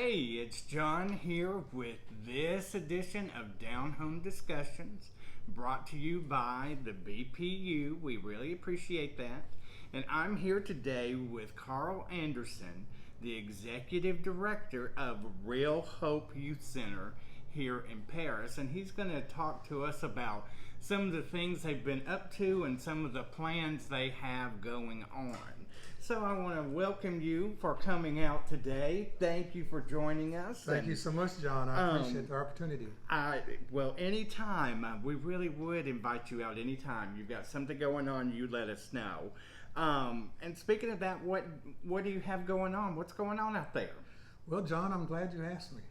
Hey, it's John here with this edition of Down Home Discussions, brought to you by the BPU. We really appreciate that. And I'm here today with Carl Anderson, the Executive Director of Real Hope Youth Center here in Paris. And he's going to talk to us about some of the things they've been up to and some of the plans they have going on. So I want to welcome you for coming out today. Thank you for joining us. Thank you so much, John. I appreciate the opportunity. Well, anytime. We really would invite you out anytime. You've got something going on, you let us know. And speaking of that, what do you have going on? What's going on out there? Well, John, I'm glad you asked me.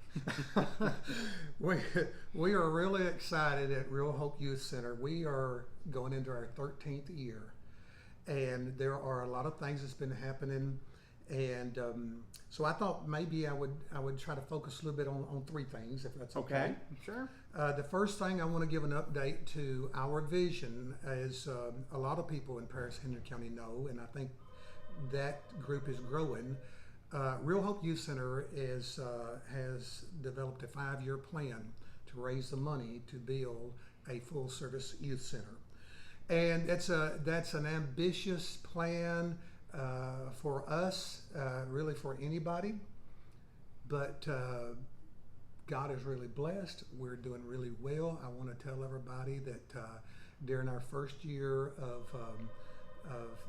we are really excited at Real Hope Youth Center. We are going into our 13th year, and there are a lot of things that's been happening. And so I thought maybe I would try to focus a little bit on three things, if that's okay. Sure. The first thing I want to give an update to our vision, as a lot of people in Paris Henry County know, and I think that group is growing. Real Hope Youth Center has developed a 5-year plan to raise the money to build a full-service youth center, and that's an ambitious plan for us, really for anybody. But God is really blessed. We're doing really well. I want to tell everybody that during our first year of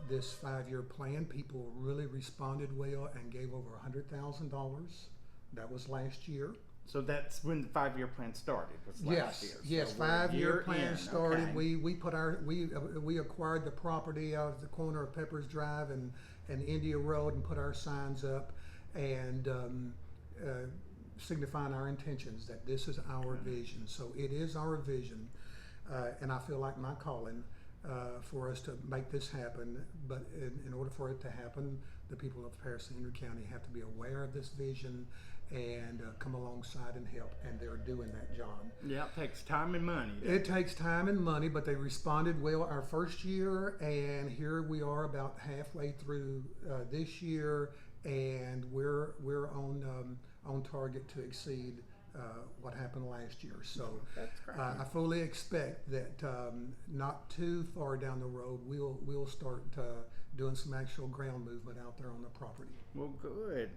this 5-year plan, people really responded well and gave over $100,000. That was last year. So that's when the 5-year plan started. Was last year. Yes, So 5-year plan started. Okay. We acquired the property out of the corner of Peppers Drive and India Road and put our signs up and signifying our intentions that this is our vision. So it is our vision, and I feel like my calling. For us to make this happen, but in order for it to happen, the people of Paris and Henry County have to be aware of this vision and come alongside and help, and they're doing that, John. Yeah, it takes time and money. It takes time and money, but they responded well our first year, and here we are about halfway through this year, and we're on target to exceed what happened last year. So That's great. I fully expect that not too far down the road we'll start doing some actual ground movement out there on the property. Well, good.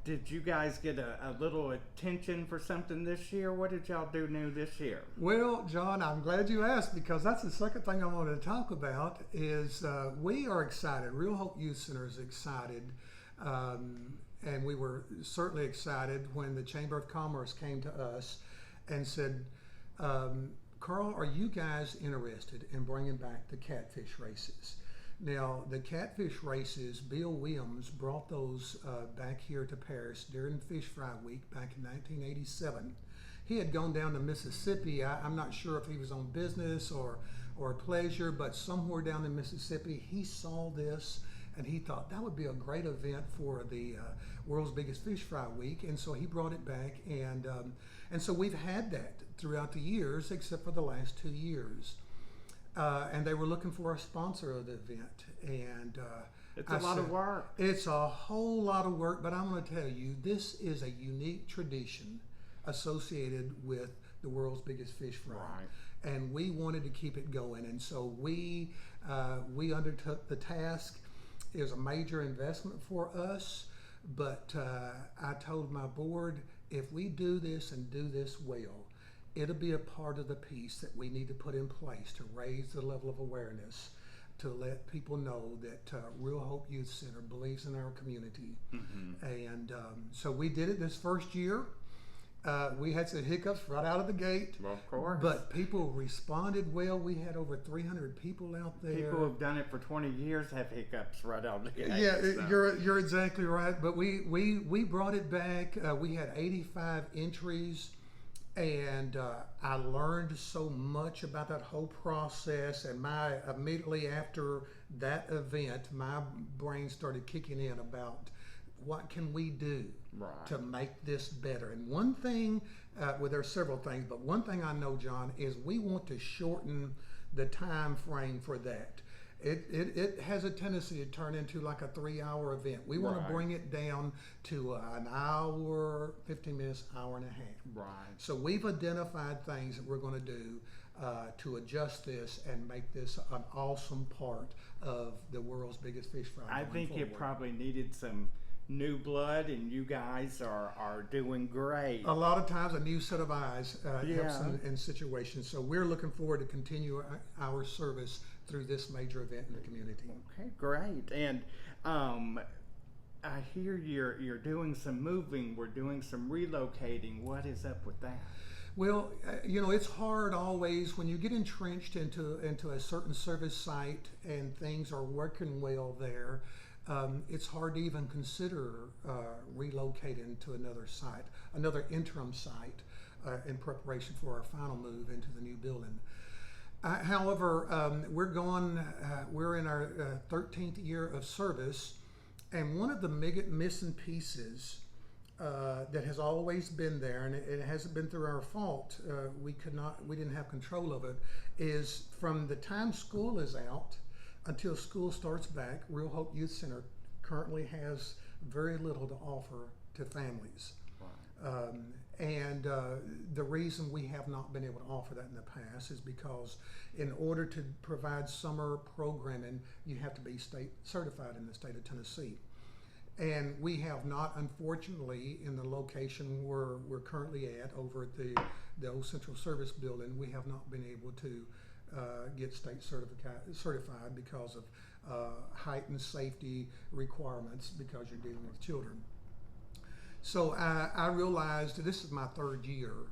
Did you guys get a little attention for something this year? What did y'all do new this year? Well, John, I'm glad you asked, because that's the second thing I wanted to talk about is we are excited. Real Hope Youth Center is excited. And we were certainly excited when the Chamber of Commerce came to us and said, Carl, are you guys interested in bringing back the catfish races? Now, the catfish races, Bill Williams brought those back here to Paris during Fish Fry Week back in 1987. He had gone down to Mississippi. I'm not sure if he was on business or pleasure, but somewhere down in Mississippi, he saw this and he thought that would be a great event for the world's biggest fish fry week, and so he brought it back, and so we've had that throughout the years, except for the last 2 years. And they were looking for a sponsor of the event, and It's a lot of work. It's a whole lot of work, but I'm going to tell you, this is a unique tradition associated with the world's biggest fish fry, Right. and we wanted to keep it going, and so we undertook the task. It was a major investment for us, but I told my board, if we do this and do this well, it'll be a part of the piece that we need to put in place to raise the level of awareness, to let people know that Real Hope Youth Center believes in our community. Mm-hmm. And so we did it this first year. We had some hiccups right out of the gate. Well, of course. But people responded well. We had over 300 people out there. People who have done it for 20 years have hiccups right out of the gate. Yeah, so. you're exactly right. But we brought it back. We had 85 entries. And I learned so much about that whole process. And immediately after that event, my brain started kicking in about what can we do to make this better. And one thing, well, there are several things, but one thing I know, John, is we want to shorten the time frame for that. it has a tendency to turn into like a 3-hour event. We want Right. to bring it down to an hour, 15 minutes, hour and a half. Right. So we've identified things that we're going to do to adjust this and make this an awesome part of the world's biggest fish fry. I going think forward. it probably needed some new blood, and you guys are doing great. A lot of times a new set of eyes helps Yeah. in situations. So we're looking forward to continue our service through this major event in the community. Okay, great. And I hear you're doing some moving. We're doing some relocating. What is up with that? Well, it's hard always when you get entrenched into a certain service site and things are working well there. It's hard to even consider relocating to another site, another interim site, in preparation for our final move into the new building. However, we're in our 13th year of service, and one of the missing pieces that has always been there, and it hasn't been through our fault, we didn't have control of it, is from the time school is out until school starts back. Real Hope Youth Center currently has very little to offer to families. Right. The reason we have not been able to offer that in the past is because in order to provide summer programming, you have to be state certified in the state of Tennessee. And we have not, unfortunately, in the location we're currently at over at the old Central Service Building, we have not been able to get state certified because of heightened safety requirements because you're dealing with children. So I realized this is my 3rd year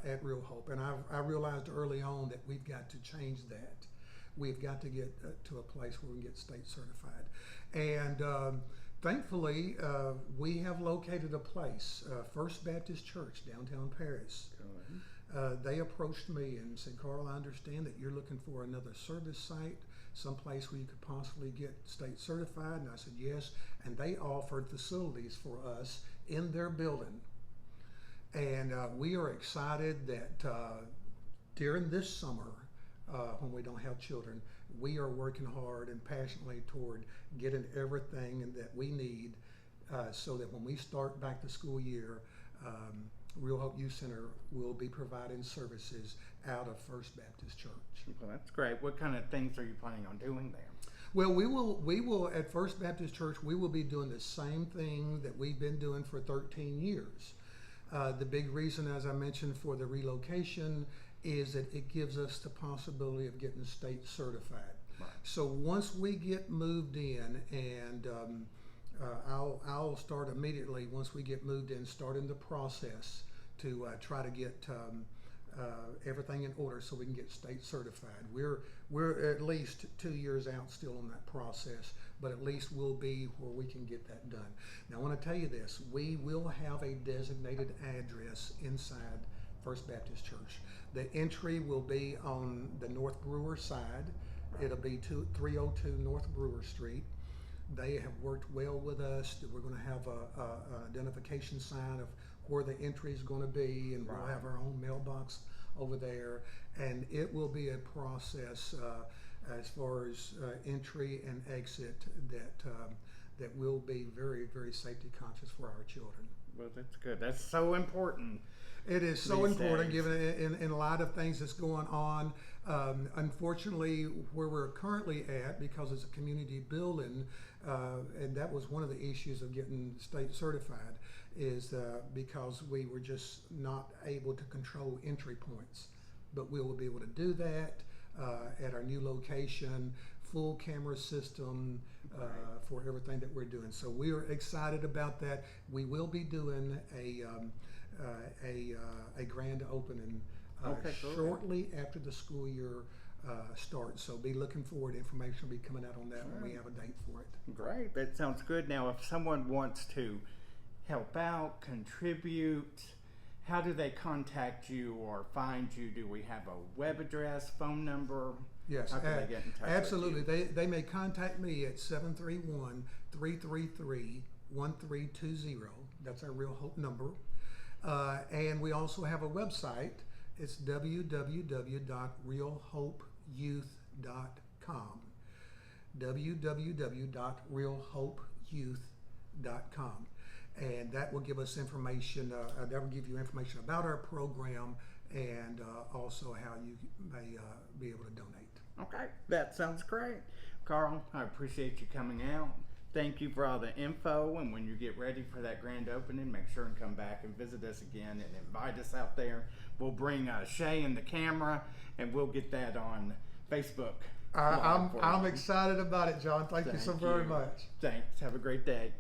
at Real Hope, and I realized early on that we've got to change that. We've got to get to a place where we can get state certified. And thankfully, we have located a place, First Baptist Church, downtown Paris. They approached me and said, "Carl, I understand that you're looking for another service site, someplace where you could possibly get state certified." And I said, "Yes." And they offered facilities for us in their building. And we are excited that during this summer, when we don't have children, we are working hard and passionately toward getting everything that we need so that when we start back the school year, Real Hope Youth Center will be providing services out of First Baptist Church. Well, that's great. What kind of things are you planning on doing there? Well, we will at First Baptist Church, we will be doing the same thing that we've been doing for 13 years. The big reason, as I mentioned, for the relocation is that it gives us the possibility of getting state certified. Right. So once we get moved in, and I'll start immediately once we get moved in, starting the process to try to get everything in order so we can get state certified. We're at least 2 years out still on that process, but at least we'll be where we can get that done. Now I want to tell you this, we will have a designated address inside First Baptist Church. The entry will be on the North Brewer side. It'll be 302 North Brewer Street. They have worked well with us. We're going to have an identification sign of where the entry is going to be, and we'll have our own mailbox over there. And it will be a process as far as entry and exit that will be very, very safety conscious for our children. Well, that's good. That's so important. It is so These important, days. given in a lot of things that's going on. Unfortunately, where we're currently at, because it's a community building, and that was one of the issues of getting state certified, is because we were just not able to control entry points. But we will be able to do that at our new location, full camera system for everything that we're doing. So we are excited about that. We will be doing a grand opening shortly after the school year starts. So be looking forward. Information will be coming out on that when we have a date for it. Great. That sounds good. Now, if someone wants to help out, contribute, how do they contact you or find you? Do we have a web address, phone number? Yes, How can they get in touch absolutely. with you? They may contact me at 731-333-1320. That's our Real Hope number. And we also have a website. It's www.realhopeyouth.com. www.realhopeyouth.com. And that will give us information, that will give you information about our program and also how you may be able to donate. Okay, that sounds great. Carl, I appreciate you coming out. Thank you for all the info, and when you get ready for that grand opening, make sure and come back and visit us again and invite us out there. We'll bring Shay and the camera, and we'll get that on Facebook. I'm excited about it, John. Thank you so very much. Thanks. Have a great day.